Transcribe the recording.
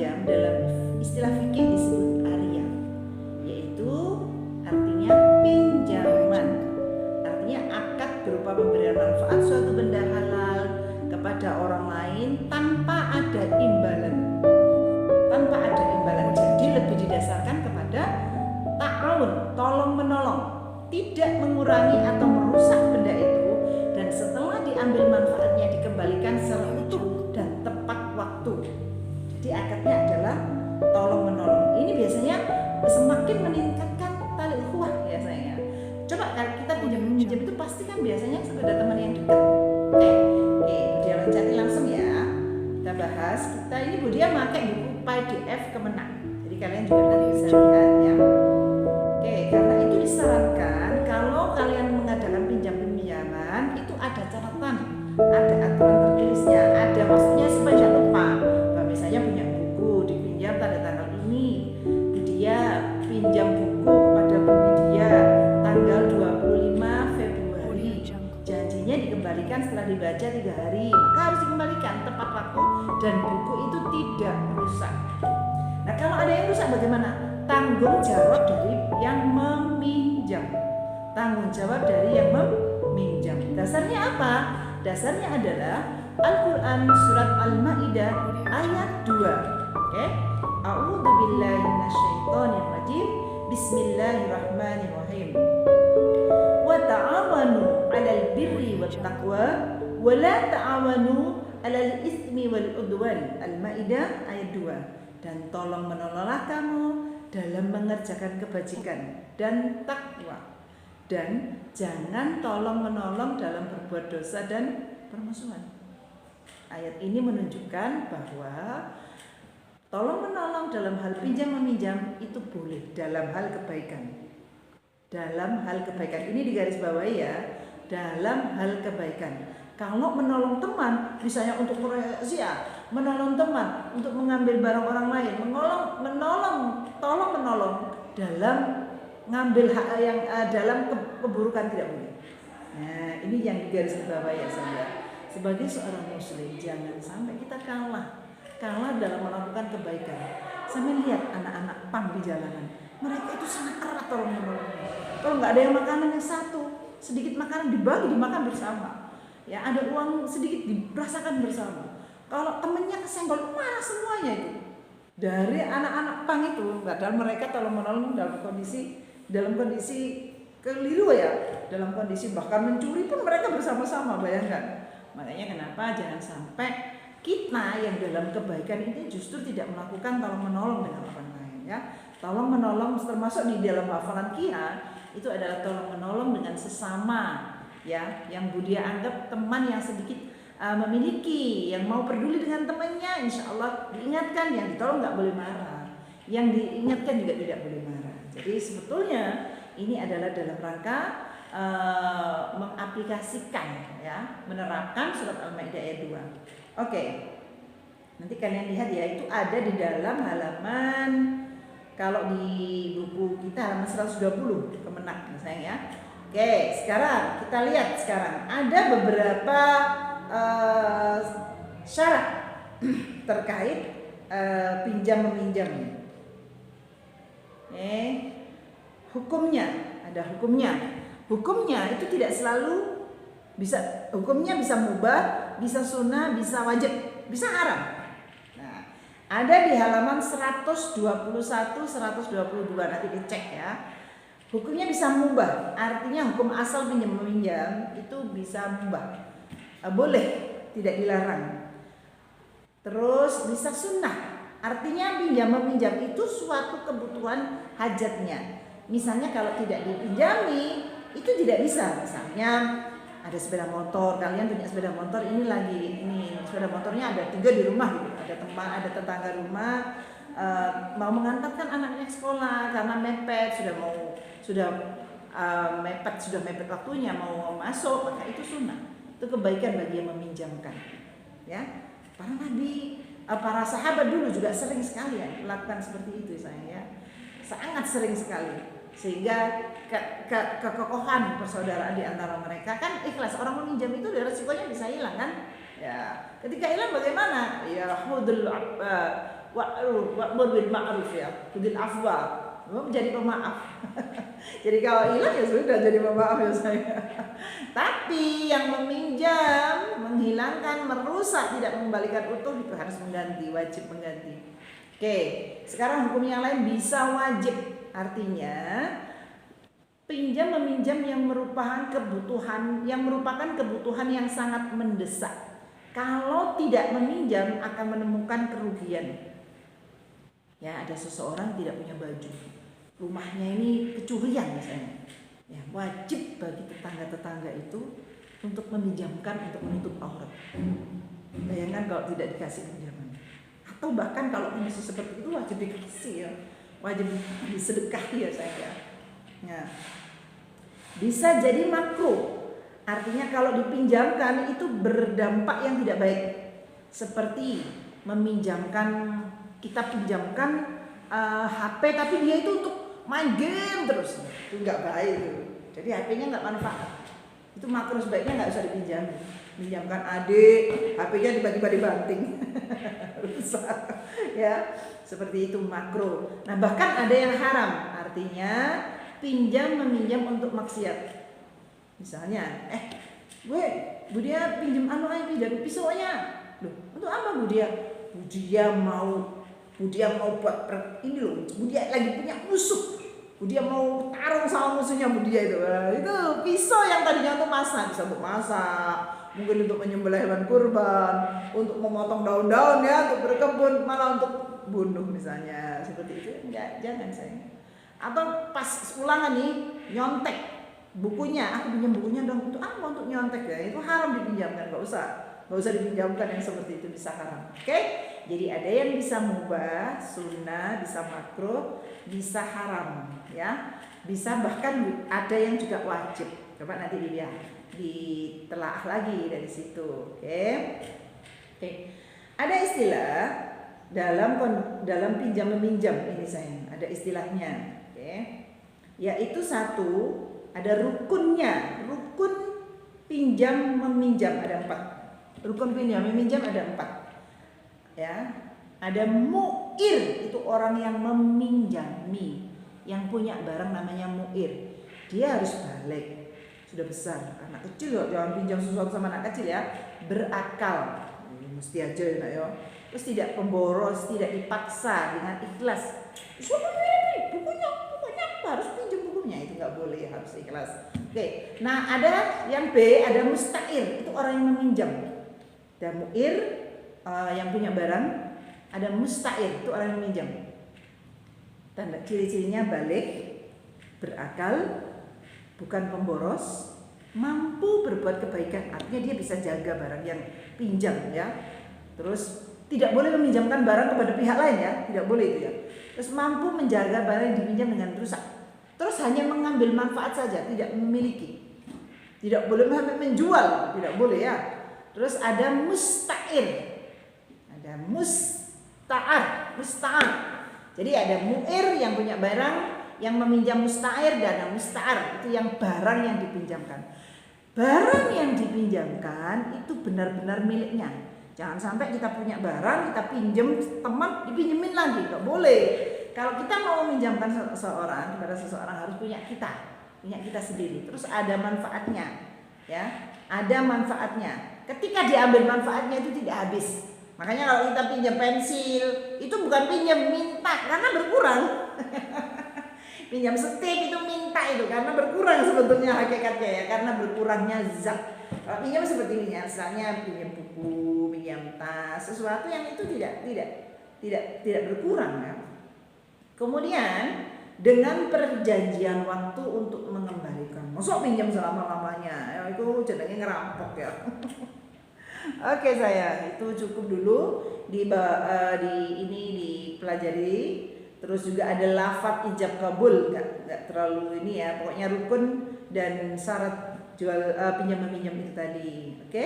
meminjam dalam istilah fikih disebut ariyah, yaitu artinya pinjaman. Artinya akad berupa pemberian manfaat suatu benda halal kepada orang lain tanpa ada imbalan. Jadi lebih didasarkan kepada ta'awun, tolong menolong, tidak mengurangi atau merusak benda itu, dan setelah diambil manfaatnya dikembalikan secara utuh dan tepat waktu. Jadi akadnya adalah tolong menolong. Ini biasanya semakin meningkatkan tali ukhuwah ya sayang. Coba kalau kita pinjam itu pasti kan biasanya sudah teman yang dekat. Oke, Bu Dia loncati langsung ya. Kita bahas. Ini Bu Dia pakai buku PDF Kemenang. Jadi kalian juga nanti bisa lihat ya. Oke, karena itu disarankan kalau kalian mengadakan pinjam-pinjaman itu ada catatan, ada aturan tertulisnya, ada maksudnya supaya jangan lupa. Misalnya punya buku dipinjam pada tanggal ini, dia pinjam buku kepada Bu Widya tanggal 25 Februari. Janjinya dikembalikan setelah dibaca 3 hari, maka harus dikembalikan tepat waktu dan buku itu tidak rusak. Nah, kalau ada yang rusak bagaimana? Tanggung jawab dari yang meminjam. Tanggung jawab dari yang meminjam. Dasarnya apa? Dasarnya adalah Al-Quran surat Al-Ma'idah ayat 2. Oke? A'udzu billahi minasyaitonir rajim. Bismillahirrahmanirrahim. Wa ta'awanu 'alal birri wat taqwa wa la ta'awanu 'alal itsmi wal 'udwan. Al-Ma'idah ayat 2. Dan tolong menolonglah kamu dalam mengerjakan kebajikan dan takwa, dan jangan tolong menolong dalam berbuat dosa dan permusuhan. Ayat ini menunjukkan bahwa tolong menolong dalam hal pinjam meminjam itu boleh dalam hal kebaikan. Dalam hal kebaikan ini digarisbawahi ya, dalam hal kebaikan. Kalau menolong teman, misalnya untuk merazia, menolong teman untuk mengambil barang orang lain, tolong menolong dalam ngambil hak yang dalam keburukan tidak boleh. Nah, ini yang digarisbawahi ya saudara. Sebagai seorang muslim jangan sampai kita kalah dalam melakukan kebaikan. Sampai lihat anak-anak pang di jalanan, mereka itu sangat keras tolong menolong. Kalau nggak ada yang makanannya satu, sedikit makanan dibagi dimakan bersama. Ya, ada uang sedikit dirasakan bersama. Kalau temennya kesenggol, marah semuanya itu. Dari anak-anak pang itu, padahal mereka tolong menolong dalam kondisi keliru ya, dalam kondisi bahkan mencuri pun mereka bersama-sama, bayangkan. Makanya kenapa jangan sampai kita yang dalam kebaikan ini justru tidak melakukan tolong menolong dengan orang lain ya. Tolong menolong termasuk di dalam hafalan Qiyah itu adalah tolong menolong dengan sesama. Ya, yang Bu Dia anggap teman yang sedikit memiliki, yang mau peduli dengan temannya, insya Allah diingatkan, yang ditolong nggak boleh marah, yang diingatkan juga tidak boleh marah. Jadi sebetulnya ini adalah dalam rangka mengaplikasikan, ya, menerapkan surat Al-Maidah ayat 2. Oke, nanti kalian lihat ya, itu ada di dalam halaman, kalau di buku kita halaman 120 Kemenak sayang ya. Oke, sekarang kita lihat ada beberapa syarat terkait pinjam meminjam. Hukumnya, ada hukumnya. Hukumnya itu tidak selalu bisa, hukumnya bisa mubah, bisa sunnah, bisa wajib, bisa haram. Nah, ada di halaman 121, 122 nanti dicek ya. Hukumnya bisa mubah, artinya hukum asal pinjam meminjam itu bisa mubah, boleh, tidak dilarang. Terus bisa sunnah, artinya pinjam meminjam itu suatu kebutuhan hajatnya. Misalnya kalau tidak dipinjami itu tidak bisa. Misalnya ada sepeda motor, kalian punya sepeda motor, ini sepeda motornya ada 3 di rumah gitu. Ada tetangga rumah mau mengantarkan anaknya ke sekolah karena mepet, sudah mepet waktunya mau masuk, maka itu sunnah. Itu kebaikan bagi yang meminjamkan. Ya, para sahabat dulu juga sering sekali ya melakukan seperti itu saya, sangat sering sekali, sehingga kekokohan persaudaraan di antara mereka kan ikhlas. Orang meminjam itu resikonya bisa hilang kan? Ya, ketika hilang bagaimana? Ya wa'mur bil ma'ruf ya, bil afwa. Menjadi pemaaf. Jadi kalau hilang ya sudah jadi pemaaf ya saya. Tapi yang meminjam, menghilangkan, merusak, tidak mengembalikan utuh itu harus mengganti, wajib mengganti. Oke, sekarang hukum yang lain bisa wajib. Artinya pinjam meminjam yang merupakan kebutuhan yang sangat mendesak. Kalau tidak meminjam akan menemukan kerugian. Ya, ada seseorang tidak punya baju, rumahnya ini kecurian misalnya. Ya, wajib bagi tetangga-tetangga itu untuk meminjamkan untuk menutup aurat. Bayangkan kalau tidak dikasih pinjaman. Atau bahkan kalau kondisi seperti itu wajib dikasih ya, wajib disedekahi ya saya. Ya. Bisa jadi makruh. Artinya kalau dipinjamkan itu berdampak yang tidak baik. Seperti meminjamkan, kita pinjamkan HP tapi dia itu untuk main game terus, itu nggak baik itu. Jadi HP-nya nggak manfaat, itu makruh, sebaiknya nggak usah dipinjam. Pinjamkan adik, HP-nya dibagi-bagi banting, rusak, ya seperti itu makruh. Nah bahkan ada yang haram, artinya pinjam meminjam untuk maksiat. Misalnya, Bu Dia pinjam pinjam pisaunya, loh untuk apa Bu Dia? Bu Dia mau buat ini loh, Bu Dia lagi punya musuh, Bu Dia mau tarung sama musuhnya Bu Dia itu. Itu pisau yang tadinya untuk masak, bisa untuk masak, mungkin untuk menyembelih hewan kurban, untuk memotong daun-daun ya, untuk berkebun, malah untuk bunuh misalnya, seperti itu. Enggak, jangan sayang. Atau pas ulangan nih, nyontek bukunya, aku pinjam bukunya dong, untuk apa? Untuk nyontek ya, itu haram dipinjamkan, nggak usah dipinjamkan yang seperti itu, bisa haram. Oke? Jadi ada yang bisa mubah, sunnah, bisa makruh, bisa haram, ya. Bisa bahkan ada yang juga wajib. Coba nanti dilihat, ditelaah lagi dari situ. Oke. Ada istilah dalam pinjam meminjam ini sayang, ada istilahnya. Oke. Yaitu satu, ada rukunnya. Rukun pinjam meminjam ada 4. Rukun pinjam meminjam ada 4. Ya, ada mu'ir, itu orang yang meminjami, yang punya barang namanya mu'ir. Dia harus balik, sudah besar, anak kecil loh, jangan pinjam sesuatu sama anak kecil ya. Berakal, mesti aja ya, ya. Terus tidak pemboros, tidak dipaksa, dengan ikhlas. Bukunya harus pinjam bukunya, itu nggak boleh, harus ikhlas. Oke, nah ada yang B, ada musta'ir, itu orang yang meminjam. Dan mu'ir yang punya barang, ada musta'ir, itu orang yang meminjam. Tanda ciri-cirinya balik, berakal, bukan pemboros, mampu berbuat kebaikan, artinya dia bisa jaga barang yang pinjam ya. Terus tidak boleh meminjamkan barang kepada pihak lain ya, tidak boleh itu ya. Terus mampu menjaga barang yang dipinjam dengan rusak. Terus hanya mengambil manfaat saja, tidak memiliki. Tidak boleh menjual, tidak boleh ya. Terus ada musta'ir. Ada musta'ar. Jadi ada mu'ir yang punya barang, yang meminjam musta'ir, dan ada musta'ar, itu yang barang yang dipinjamkan. Barang yang dipinjamkan itu benar-benar miliknya. Jangan sampai kita punya barang, kita pinjam teman, dipinjemin lagi, nggak boleh. Kalau kita mau meminjamkan seseorang, kepada seseorang harus punya kita sendiri. Terus ada manfaatnya, ya, ada manfaatnya. Ketika diambil manfaatnya itu tidak habis. Makanya kalau kita pinjam pensil, itu bukan pinjam, minta, karena berkurang. Pinjam setik itu minta itu, karena berkurang sebetulnya hakikatnya ya, karena berkurangnya zat. Kalau pinjam seperti ini, misalnya pinjam buku, pinjam tas, sesuatu yang itu tidak berkurang ya. Kemudian dengan perjanjian waktu untuk mengembalikan. Masuk pinjam selama-lamanya, ya, itu jenenge ngerampok ya. Oke saya, itu cukup dulu ini dipelajari. Terus juga ada lafadz ijab kabul, nggak terlalu ini ya. Pokoknya rukun dan syarat jual pinjam meminjam itu tadi. Oke.